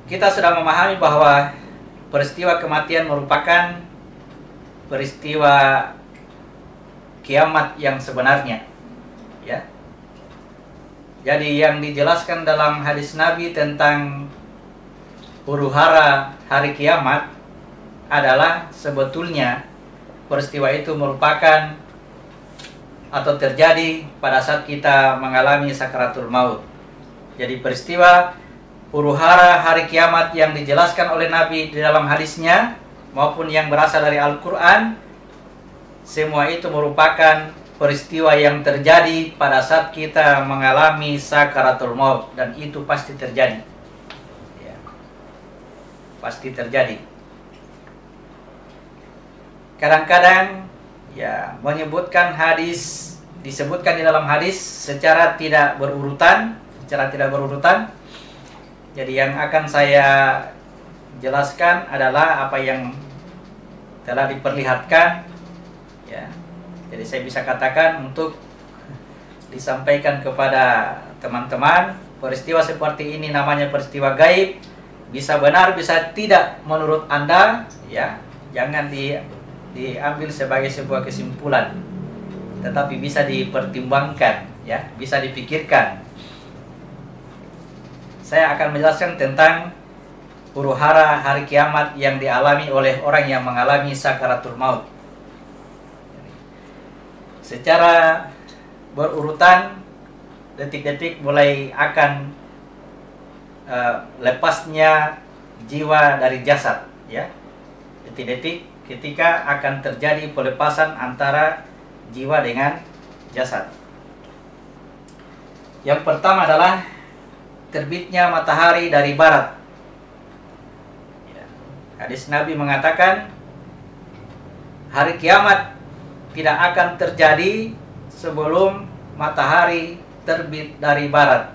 kita sudah memahami bahwa peristiwa kematian merupakan peristiwa kiamat yang sebenarnya, ya. Jadi yang dijelaskan dalam hadis Nabi tentang huru-hara hari kiamat adalah sebetulnya peristiwa itu merupakan atau terjadi pada saat kita mengalami sakaratul maut. Jadi peristiwa huru-hara hari kiamat yang dijelaskan oleh Nabi di dalam hadisnya maupun yang berasal dari Al-Quran, semua itu merupakan peristiwa yang terjadi pada saat kita mengalami sakaratul maut, dan itu pasti terjadi, ya, pasti terjadi. Kadang-kadang ya disebutkan di dalam hadis secara tidak berurutan. Jadi yang akan saya jelaskan adalah apa yang telah diperlihatkan, ya. Jadi saya bisa katakan untuk disampaikan kepada teman-teman, peristiwa seperti ini namanya peristiwa gaib. Bisa benar, bisa tidak menurut Anda, ya. Jangan diambil sebagai sebuah kesimpulan, tetapi bisa dipertimbangkan, ya, bisa dipikirkan. Saya akan menjelaskan tentang huru-hara hari kiamat yang dialami oleh orang yang mengalami sakaratul maut. Secara berurutan, detik-detik mulai akan lepasnya jiwa dari jasad, ya. Detik-detik ketika akan terjadi pelepasan antara jiwa dengan jasad. Yang pertama adalah terbitnya matahari dari barat. Hadis Nabi mengatakan hari kiamat tidak akan terjadi sebelum matahari terbit dari barat.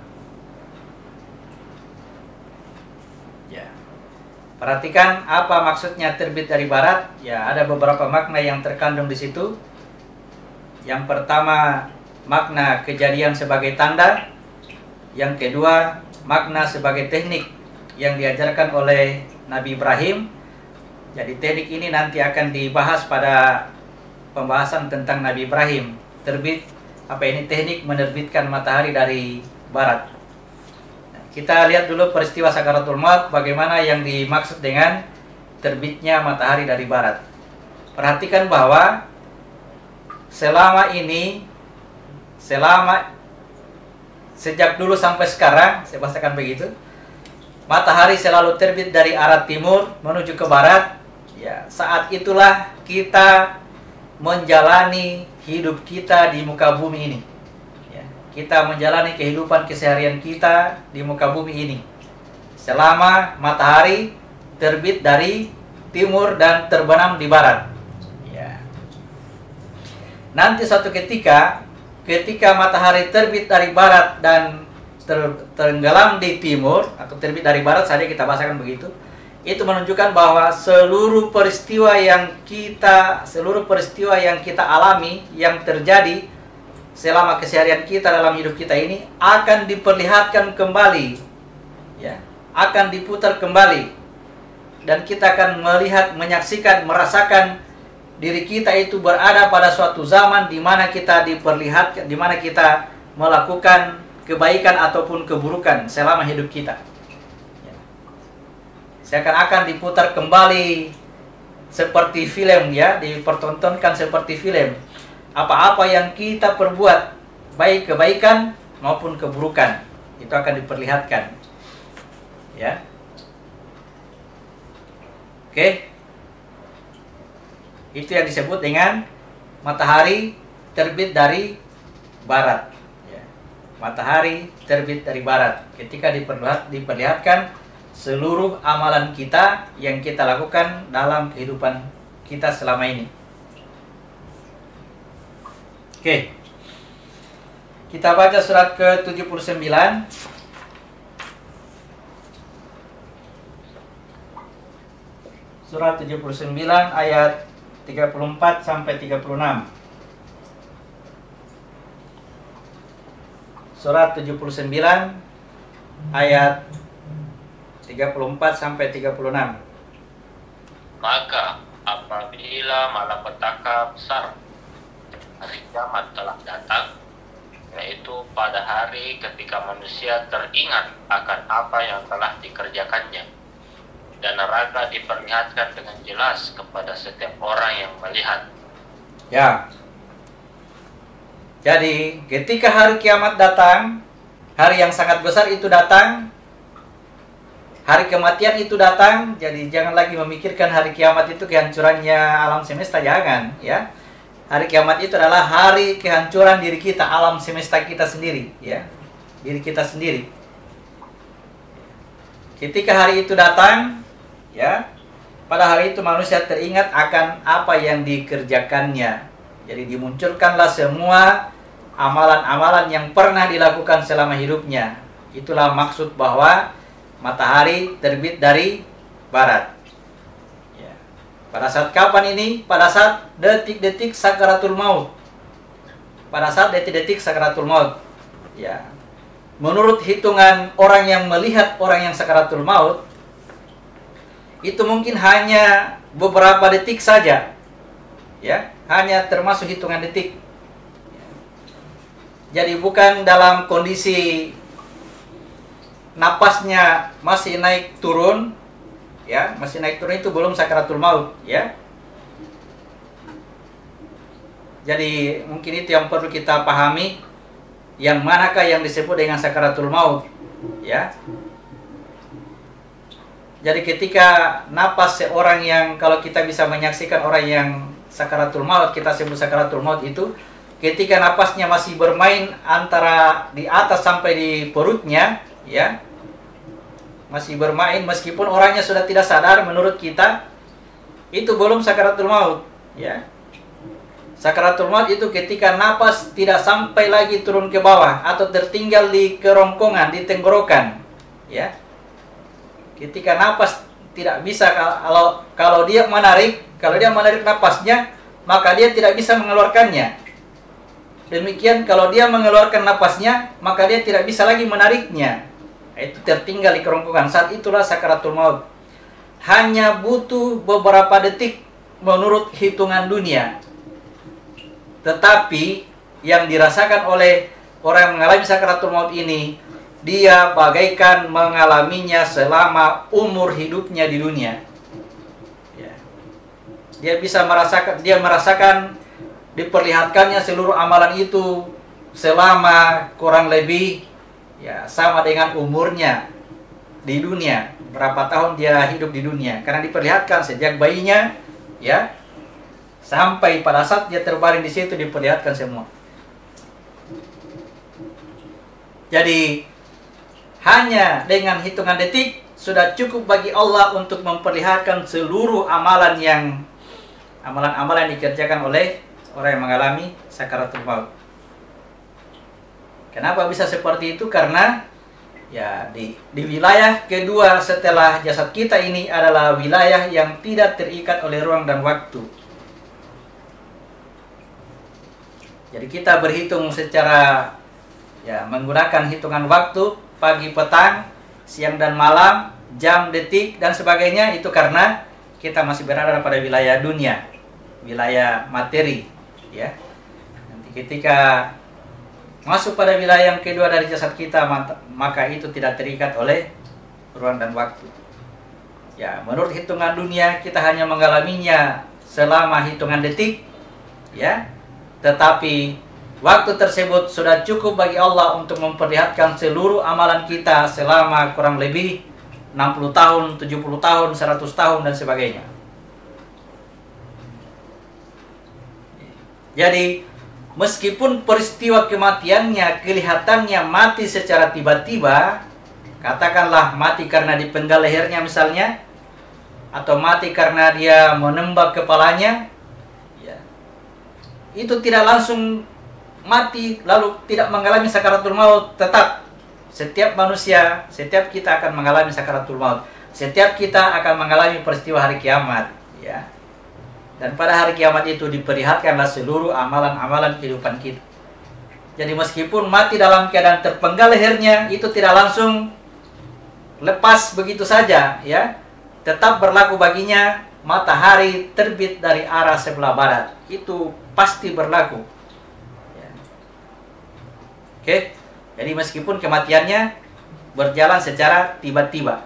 Ya. Perhatikan apa maksudnya terbit dari barat. Ya, ada beberapa makna yang terkandung di situ. Yang pertama, makna kejadian sebagai tanda. Yang kedua, makna sebagai teknik yang diajarkan oleh Nabi Ibrahim. Jadi teknik ini nanti akan dibahas pada pembahasan tentang Nabi Ibrahim. Teknik menerbitkan matahari dari barat. Kita lihat dulu peristiwa sakaratul maut, bagaimana yang dimaksud dengan terbitnya matahari dari barat. Perhatikan bahwa sejak dulu sampai sekarang, saya bahasakan begitu, matahari selalu terbit dari arah timur menuju ke barat. Ya, saat itulah kita menjalani hidup kita di muka bumi ini. Ya, kita menjalani kehidupan keseharian kita di muka bumi ini selama matahari terbit dari timur dan terbenam di barat. Ya. Nanti suatu ketika matahari terbit dari barat dan tenggelam di timur, atau terbit dari barat saja kita bahasakan begitu, itu menunjukkan bahwa seluruh peristiwa yang kita alami, yang terjadi selama keseharian kita dalam hidup kita ini akan diperlihatkan kembali, ya, akan diputar kembali, dan kita akan melihat, menyaksikan, merasakan diri kita itu berada pada suatu zaman di mana kita diperlihatkan, di mana kita melakukan kebaikan ataupun keburukan selama hidup kita. Seakan-akan diputar kembali seperti film, ya, dipertontonkan seperti film. Apa-apa yang kita perbuat, baik kebaikan maupun keburukan, itu akan diperlihatkan. Ya. Oke. Itu yang disebut dengan matahari terbit dari barat. Ya. Matahari terbit dari barat. Ketika diperlihatkan seluruh amalan kita yang kita lakukan dalam kehidupan kita selama ini. Oke. Kita baca surat ke-79. Surat 79 ayat 34 sampai 36. Surat 79 ayat 34 sampai 36. Maka apabila malapetaka besar hari kiamat telah datang, yaitu pada hari ketika manusia teringat akan apa yang telah dikerjakannya, dan neraka diperlihatkan dengan jelas kepada setiap orang yang melihat. Ya. Jadi ketika hari kiamat datang, hari yang sangat besar itu datang, hari kematian itu datang, jadi jangan lagi memikirkan hari kiamat itu kehancurannya alam semesta, jangan, ya. Hari kiamat itu adalah hari kehancuran diri kita, alam semesta kita sendiri, ya. Diri kita sendiri. Ketika hari itu datang, ya, pada hari itu manusia teringat akan apa yang dikerjakannya. Jadi dimunculkanlah semua amalan-amalan yang pernah dilakukan selama hidupnya. Itulah maksud bahwa matahari terbit dari barat. Ya. Pada saat kapan ini? Pada saat detik-detik sakaratul maut. Pada saat detik-detik sakaratul maut. Ya. Menurut hitungan orang yang melihat orang yang sakaratul maut, itu mungkin hanya beberapa detik saja. Ya, hanya termasuk hitungan detik. Jadi bukan dalam kondisi napasnya masih naik turun, ya, masih naik turun, itu belum sakaratul maut, ya. Jadi mungkin itu yang perlu kita pahami, yang manakah yang disebut dengan sakaratul maut, ya. Jadi ketika napas seorang yang, kalau kita bisa menyaksikan orang yang sakaratul maut, kita sebut sakaratul maut itu ketika napasnya masih bermain antara di atas sampai di perutnya, ya, masih bermain meskipun orangnya sudah tidak sadar, menurut kita itu belum sakaratul maut, ya. Sakaratul maut itu ketika napas tidak sampai lagi turun ke bawah atau tertinggal di kerongkongan, di tenggorokan, ya. Ketika napas tidak bisa, kalau dia menarik napasnya, maka dia tidak bisa mengeluarkannya. Demikian kalau dia mengeluarkan napasnya, maka dia tidak bisa lagi menariknya. Itu tertinggal di kerongkongan. Saat itulah sakaratul maut. Hanya butuh beberapa detik menurut hitungan dunia. Tetapi yang dirasakan oleh orang yang mengalami sakaratul maut ini, dia bagaikan mengalaminya selama umur hidupnya di dunia. Ya. Dia merasakan diperlihatkannya seluruh amalan itu selama kurang lebih, ya, sama dengan umurnya di dunia, berapa tahun dia hidup di dunia, karena diperlihatkan sejak bayinya, ya, sampai pada saat dia terbaring di situ diperlihatkan semua. Jadi hanya dengan hitungan detik sudah cukup bagi Allah untuk memperlihatkan seluruh amalan yang dikerjakan oleh orang yang mengalami sakaratul maut. Kenapa bisa seperti itu? Karena ya di wilayah kedua setelah jasad kita ini adalah wilayah yang tidak terikat oleh ruang dan waktu. Jadi kita berhitung secara, ya, menggunakan hitungan waktu, pagi, petang, siang dan malam, jam, detik dan sebagainya, itu karena kita masih berada pada wilayah dunia, wilayah materi. Ya, nanti ketika masuk pada wilayah yang kedua dari jasad kita, maka itu tidak terikat oleh ruang dan waktu. Ya, menurut hitungan dunia kita hanya mengalaminya selama hitungan detik, ya. Tetapi waktu tersebut sudah cukup bagi Allah untuk memperlihatkan seluruh amalan kita selama kurang lebih 60 tahun, 70 tahun, 100 tahun dan sebagainya. Jadi meskipun peristiwa kematiannya kelihatannya mati secara tiba-tiba, katakanlah mati karena dipenggal lehernya misalnya, atau mati karena dia menembak kepalanya, ya, itu tidak langsung mati lalu tidak mengalami sakaratul maut. Tetap setiap manusia, setiap kita akan mengalami sakaratul maut. Setiap kita akan mengalami peristiwa hari kiamat, ya. Dan pada hari kiamat itu diperlihatkanlah seluruh amalan-amalan kehidupan kita. Jadi meskipun mati dalam keadaan terpenggal lehernya, itu tidak langsung lepas begitu saja, ya, tetap berlaku baginya matahari terbit dari arah sebelah barat. Itu pasti berlaku. Ya. Oke, jadi meskipun kematiannya berjalan secara tiba-tiba.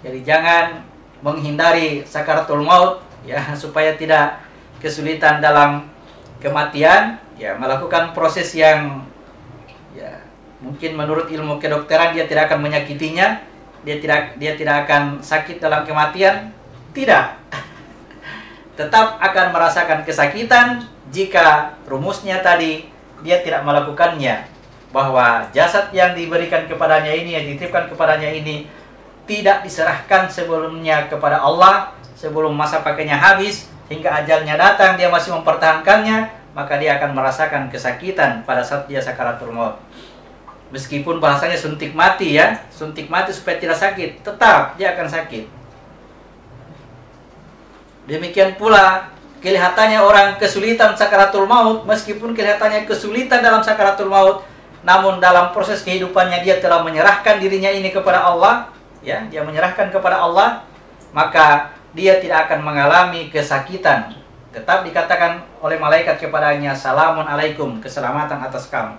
Jadi jangan menghindari sakaratul maut, ya, supaya tidak kesulitan dalam kematian, ya, melakukan proses yang, ya, mungkin menurut ilmu kedokteran dia tidak akan menyakitinya, dia tidak akan sakit dalam kematian, tidak. Tetap akan merasakan kesakitan jika rumusnya tadi dia tidak melakukannya, bahwa jasad yang diberikan kepadanya ini, yang dititipkan kepadanya ini, tidak diserahkan sebelumnya kepada Allah, sebelum masa pakainya habis, hingga ajalnya datang dia masih mempertahankannya, maka dia akan merasakan kesakitan pada saat dia sakaratul maut. Meskipun bahasanya suntik mati, ya, suntik mati supaya tidak sakit, tetap dia akan sakit. Demikian pula kelihatannya orang kesulitan sakaratul maut, meskipun kelihatannya kesulitan dalam sakaratul maut, namun dalam proses kehidupannya dia telah menyerahkan dirinya ini kepada Allah, ya, dia menyerahkan kepada Allah, maka dia tidak akan mengalami kesakitan. Tetap dikatakan oleh malaikat kepadanya, salamun alaikum, keselamatan atas kamu.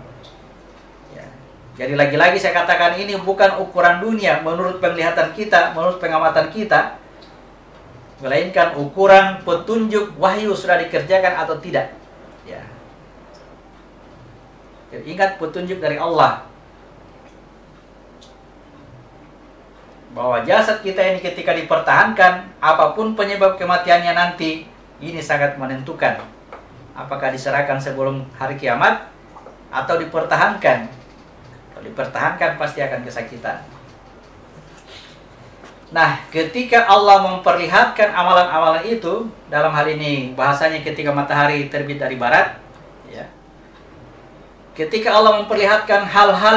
Ya. Jadi lagi-lagi saya katakan ini bukan ukuran dunia menurut penglihatan kita, menurut pengamatan kita, melainkan ukuran petunjuk wahyu sudah dikerjakan atau tidak. Ya. Jadi ingat petunjuk dari Allah, bahwa jasad kita ini ketika dipertahankan, apapun penyebab kematiannya nanti, ini sangat menentukan apakah diserahkan sebelum hari kiamat atau dipertahankan. Kalau dipertahankan pasti akan kesakitan. Nah, ketika Allah memperlihatkan amalan-amalan itu, dalam hal ini bahasanya ketika matahari terbit dari barat, ya, ketika Allah memperlihatkan hal-hal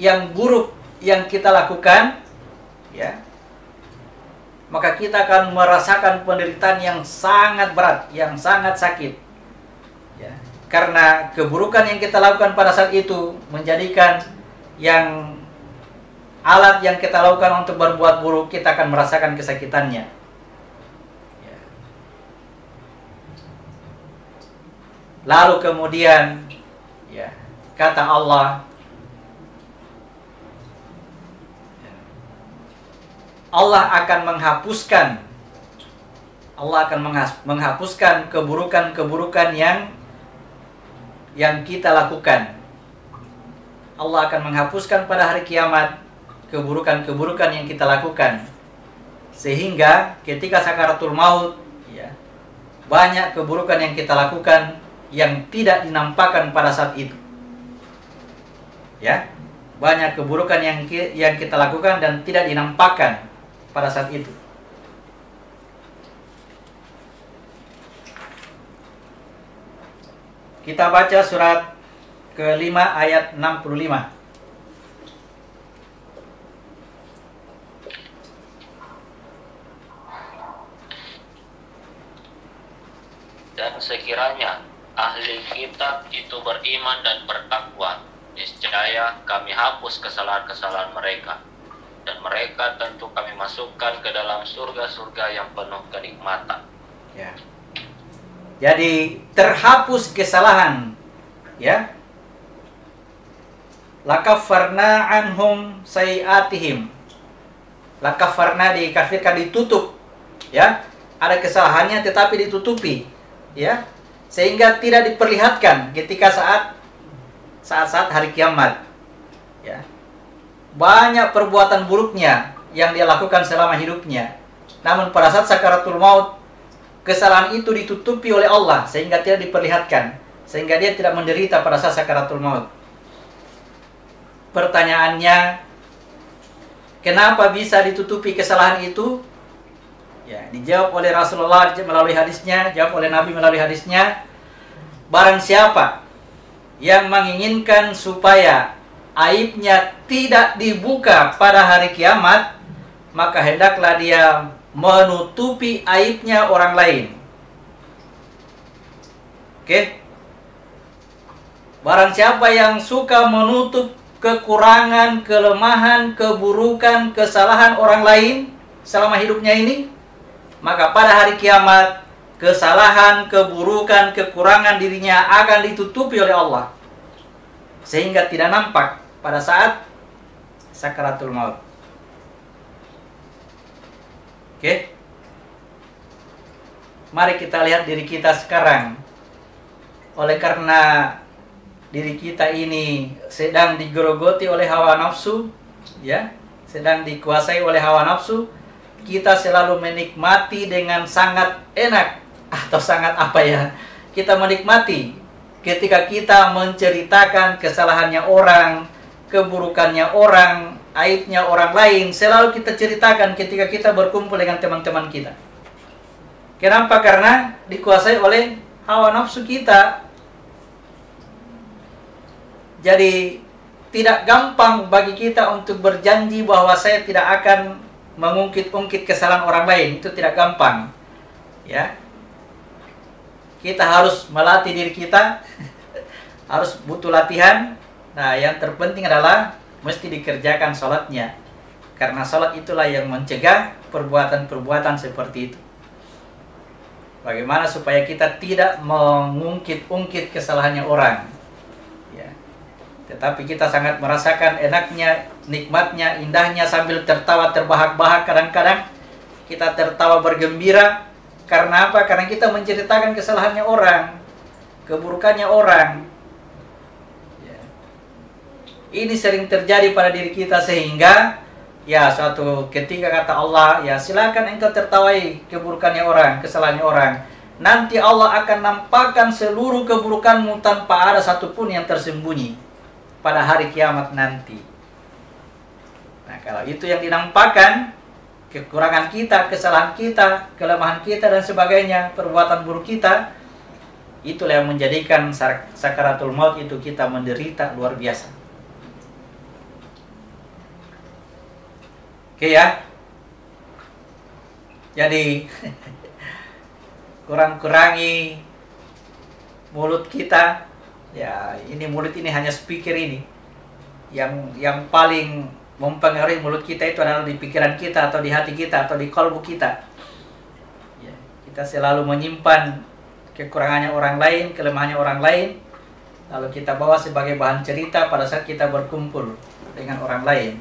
yang buruk yang kita lakukan, ya, maka kita akan merasakan penderitaan yang sangat berat, yang sangat sakit, ya, karena keburukan yang kita lakukan pada saat itu menjadikan yang alat yang kita lakukan untuk berbuat buruk, kita akan merasakan kesakitannya, ya. Lalu kemudian, ya, kata Allah, Allah akan menghapuskan keburukan-keburukan yang kita lakukan. Allah akan menghapuskan pada hari kiamat keburukan-keburukan yang kita lakukan, sehingga ketika sakaratul maut, ya, banyak keburukan yang kita lakukan yang tidak dinampakkan pada saat itu, ya, banyak keburukan yang kita lakukan dan tidak dinampakkan pada saat itu. Kita baca surat ke-5 ayat 65. Dan sekiranya ahli kitab itu beriman dan bertakwa, niscaya kami hapus kesalahan-kesalahan mereka, dan mereka tentu kami masukkan ke dalam surga-surga yang penuh kenikmatan. Ya. Jadi terhapus kesalahan, ya. Lakaffarna anhum sayiatihim. Lakaffarna dikafirkan, ditutup, ya. Ada kesalahannya tetapi ditutupi, ya, sehingga tidak diperlihatkan ketika saat hari kiamat, ya. Banyak perbuatan buruknya yang dia lakukan selama hidupnya, namun pada saat sakaratul maut, kesalahan itu ditutupi oleh Allah sehingga tidak diperlihatkan, sehingga dia tidak menderita pada saat sakaratul maut. Pertanyaannya, kenapa bisa ditutupi kesalahan itu? Ya, dijawab oleh Rasulullah melalui hadisnya, jawab oleh Nabi melalui hadisnya. Barang siapa yang menginginkan supaya aibnya tidak dibuka pada hari kiamat, maka hendaklah dia menutupi aibnya orang lain. Oke? Barang siapa yang suka menutup kekurangan, kelemahan, keburukan, kesalahan orang lain selama hidupnya ini, maka pada hari kiamat kesalahan, keburukan, kekurangan dirinya akan ditutupi oleh Allah sehingga tidak nampak pada saat sakaratul maut. Oke? Mari kita lihat diri kita sekarang. Oleh karena diri kita ini sedang digerogoti oleh hawa nafsu, ya, sedang dikuasai oleh hawa nafsu, kita selalu menikmati dengan sangat enak atau sangat kita menikmati ketika kita menceritakan kesalahannya orang, keburukannya orang, aibnya orang lain, selalu kita ceritakan ketika kita berkumpul dengan teman-teman kita. Kenapa? Karena dikuasai oleh hawa nafsu kita. Jadi tidak gampang bagi kita untuk berjanji bahwa saya tidak akan mengungkit-ungkit kesalahan orang lain. Itu tidak gampang. Ya. Kita harus melatih diri kita. Harus butuh latihan. Nah, yang terpenting adalah mesti dikerjakan sholatnya. Karena sholat itulah yang mencegah perbuatan-perbuatan seperti itu. Bagaimana supaya kita tidak mengungkit-ungkit kesalahannya orang. Ya. Tetapi kita sangat merasakan enaknya, nikmatnya, indahnya sambil tertawa terbahak-bahak kadang-kadang. Kita tertawa bergembira. Karena apa? Karena kita menceritakan kesalahannya orang, keburukannya orang. Ya. Ini sering terjadi pada diri kita sehingga ya suatu ketika kata Allah, ya silakan engkau tertawai keburukannya orang, kesalahannya orang. Nanti Allah akan nampakkan seluruh keburukanmu tanpa ada satupun yang tersembunyi pada hari kiamat nanti. Nah, kalau itu yang dinampakkan, kekurangan kita, kesalahan kita, kelemahan kita dan sebagainya, perbuatan buruk kita, itulah yang menjadikan sakaratul maut itu kita menderita luar biasa. Oke ya. Jadi kurang-kurangi mulut kita. Ya, ini mulut ini hanya speaker ini. Yang paling mempengaruhi mulut kita itu adalah di pikiran kita atau di hati kita atau di kalbu kita. Ya, kita selalu menyimpan kekurangannya orang lain, kelemahannya orang lain, lalu kita bawa sebagai bahan cerita pada saat kita berkumpul dengan orang lain.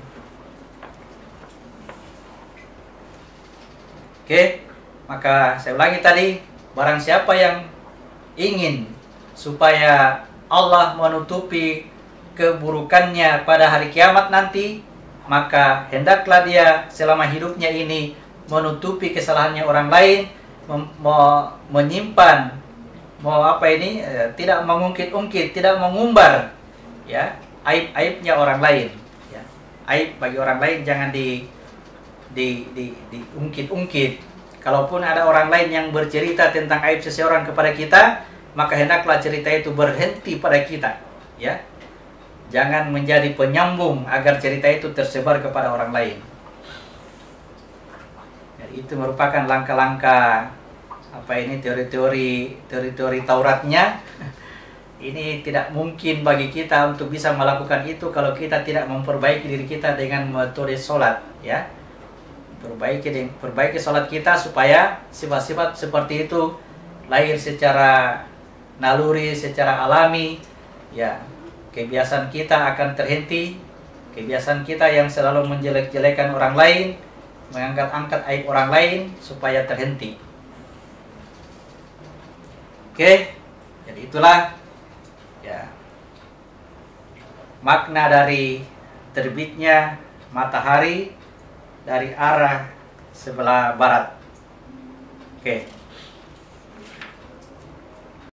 Oke, maka saya ulangi tadi, barang siapa yang ingin supaya Allah menutupi keburukannya pada hari kiamat nanti, maka hendaklah dia selama hidupnya ini menutupi kesalahannya orang lain, menyimpan, tidak mengungkit-ungkit, tidak mengumbar, ya, aib-aibnya orang lain. Ya. Aib bagi orang lain jangan diungkit-ungkit. Kalaupun ada orang lain yang bercerita tentang aib seseorang kepada kita, maka hendaklah cerita itu berhenti pada kita, ya. Jangan menjadi penyambung agar cerita itu tersebar kepada orang lain. Jadi itu merupakan langkah-langkah teori-teori Tauratnya. Ini tidak mungkin bagi kita untuk bisa melakukan itu kalau kita tidak memperbaiki diri kita dengan metode sholat, ya. Perbaiki sholat kita supaya sifat-sifat seperti itu lahir secara naluri, secara alami, ya. Kebiasaan kita akan terhenti. Kebiasaan kita yang selalu menjelek-jelekan orang lain, mengangkat-angkat aib orang lain, supaya terhenti. Oke, jadi itulah ya makna dari terbitnya matahari dari arah sebelah barat. Oke.